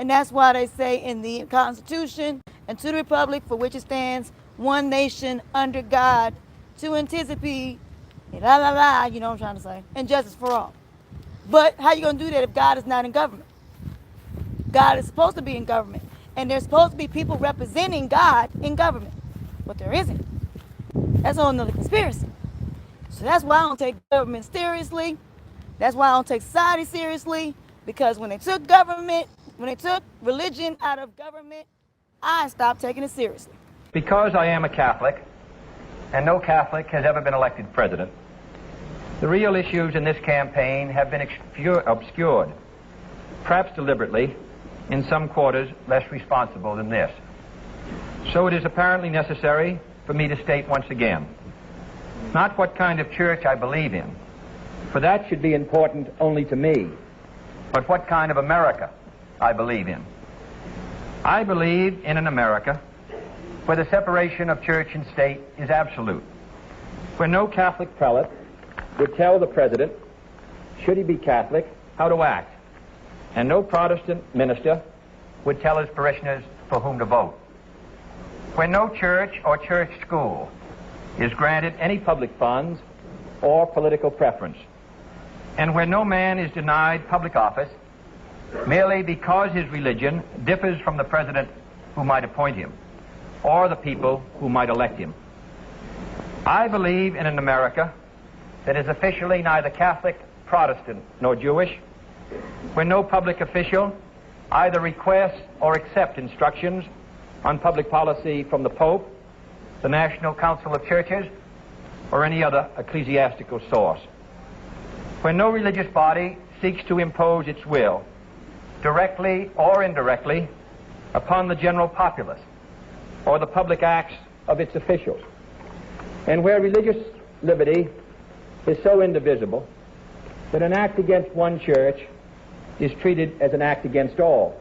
And that's why they say in the Constitution, and to the republic for which it stands, one nation under God, to anticipate, la la la, you know what I'm trying to say, and justice for all. But how you going to do that if God is not in government? God is supposed to be in government. And there's supposed to be people representing God in government. But there isn't. That's a whole nother conspiracy. So that's why I don't take government seriously. That's why I don't take society seriously. Because when they took government, when they took religion out of government, I stopped taking it seriously. Because I am a Catholic, and no Catholic has ever been elected president, the real issues in this campaign have been obscured, perhaps deliberately, in some quarters less responsible than this. So it is apparently necessary for me to state once again, not what kind of church I believe in, for that should be important only to me, but what kind of America I believe in. I believe in an America where the separation of church and state is absolute, where no Catholic prelate would tell the president, should he be Catholic, how to act, and no Protestant minister would tell his parishioners for whom to vote. Where no church or church school is granted any public funds or political preference, and where no man is denied public office merely because his religion differs from the president who might appoint him or the people who might elect him. I believe in an America that is officially neither Catholic, Protestant, nor Jewish, where no public official either requests or accepts instructions on public policy from the Pope, the National Council of Churches, or any other ecclesiastical source, where no religious body seeks to impose its will, directly or indirectly, upon the general populace or the public acts of its officials, and where religious liberty is so indivisible that an act against one church is treated as an act against all.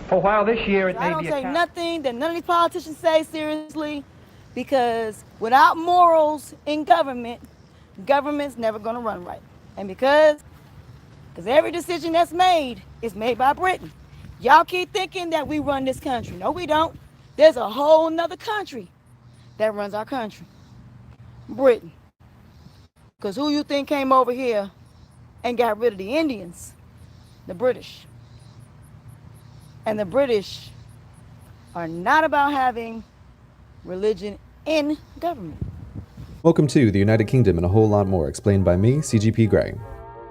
For while this year it may be... I don't take nothing that none of these politicians say seriously, because without morals in government, government's never going to run right. And because every decision that's made is made by Britain. Y'all keep thinking that we run this country. No, we don't. There's a whole nother country that runs our country. Britain. Because who you think came over here and got rid of the Indians? The British. And the British are not about having religion in government. Welcome to the United Kingdom and a whole lot more, explained by me, CGP Grey.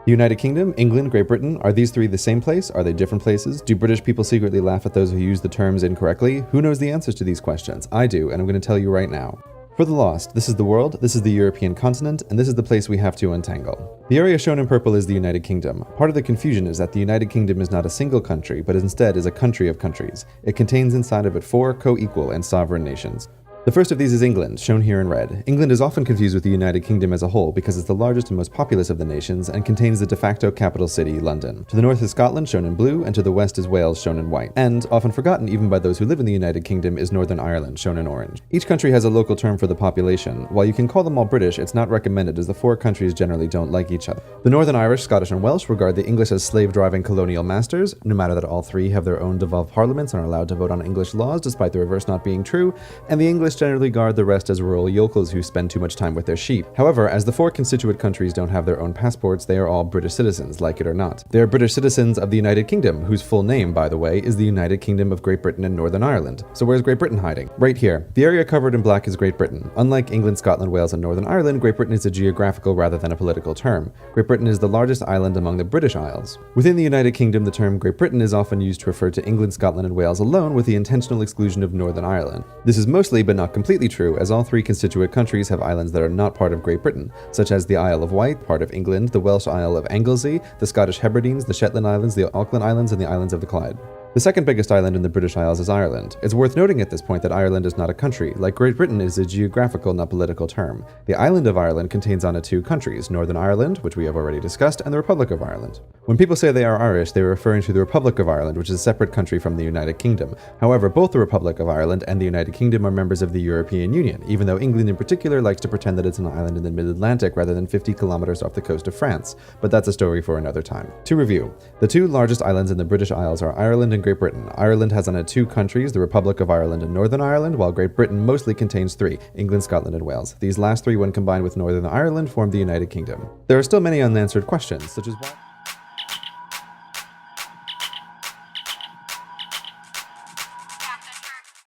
The United Kingdom, England, Great Britain, are these three the same place? Are they different places? Do British people secretly laugh at those who use the terms incorrectly? Who knows the answers to these questions? I do, and I'm going to tell you right now. For the lost, this is the world, this is the European continent, and this is the place we have to untangle. The area shown in purple is the United Kingdom. Part of the confusion is that the United Kingdom is not a single country, but instead is a country of countries. It contains inside of it 4 co-equal and sovereign nations. The first of these is England, shown here in red. England is often confused with the United Kingdom as a whole because it's the largest and most populous of the nations and contains the de facto capital city, London. To the north is Scotland, shown in blue, and to the west is Wales, shown in white. And, often forgotten even by those who live in the United Kingdom, is Northern Ireland, shown in orange. Each country has a local term for the population. While you can call them all British, it's not recommended as the 4 countries generally don't like each other. The Northern Irish, Scottish, and Welsh regard the English as slave-driving colonial masters, no matter that all 3 have their own devolved parliaments and are allowed to vote on English laws despite the reverse not being true, and the English generally guard the rest as rural yokels who spend too much time with their sheep. However, as the 4 constituent countries don't have their own passports, they are all British citizens, like it or not. They are British citizens of the United Kingdom, whose full name, by the way, is the United Kingdom of Great Britain and Northern Ireland. So where's Great Britain hiding? Right here. The area covered in black is Great Britain. Unlike England, Scotland, Wales, and Northern Ireland, Great Britain is a geographical rather than a political term. Great Britain is the largest island among the British Isles. Within the United Kingdom, the term Great Britain is often used to refer to England, Scotland, and Wales alone, with the intentional exclusion of Northern Ireland. This is mostly, but not completely true, as all 3 constituent countries have islands that are not part of Great Britain, such as the Isle of Wight, part of England, the Welsh Isle of Anglesey, the Scottish Hebrides, the Shetland Islands, the Auckland Islands, and the Islands of the Clyde. The second biggest island in the British Isles is Ireland. It's worth noting at this point that Ireland is not a country. Like Great Britain, is a geographical, not political term. The island of Ireland contains on it two countries, Northern Ireland, which we have already discussed, and the Republic of Ireland. When people say they are Irish, they are referring to the Republic of Ireland, which is a separate country from the United Kingdom. However, both the Republic of Ireland and the United Kingdom are members of the European Union, even though England in particular likes to pretend that it's an island in the mid-Atlantic rather than 50 kilometers off the coast of France. But that's a story for another time. To review, the two largest islands in the British Isles are Ireland and Great Britain. Ireland has on it two countries, the Republic of Ireland and Northern Ireland, while Great Britain mostly contains three, England, Scotland, and Wales. These last three, when combined with Northern Ireland, form the United Kingdom. There are still many unanswered questions, such as why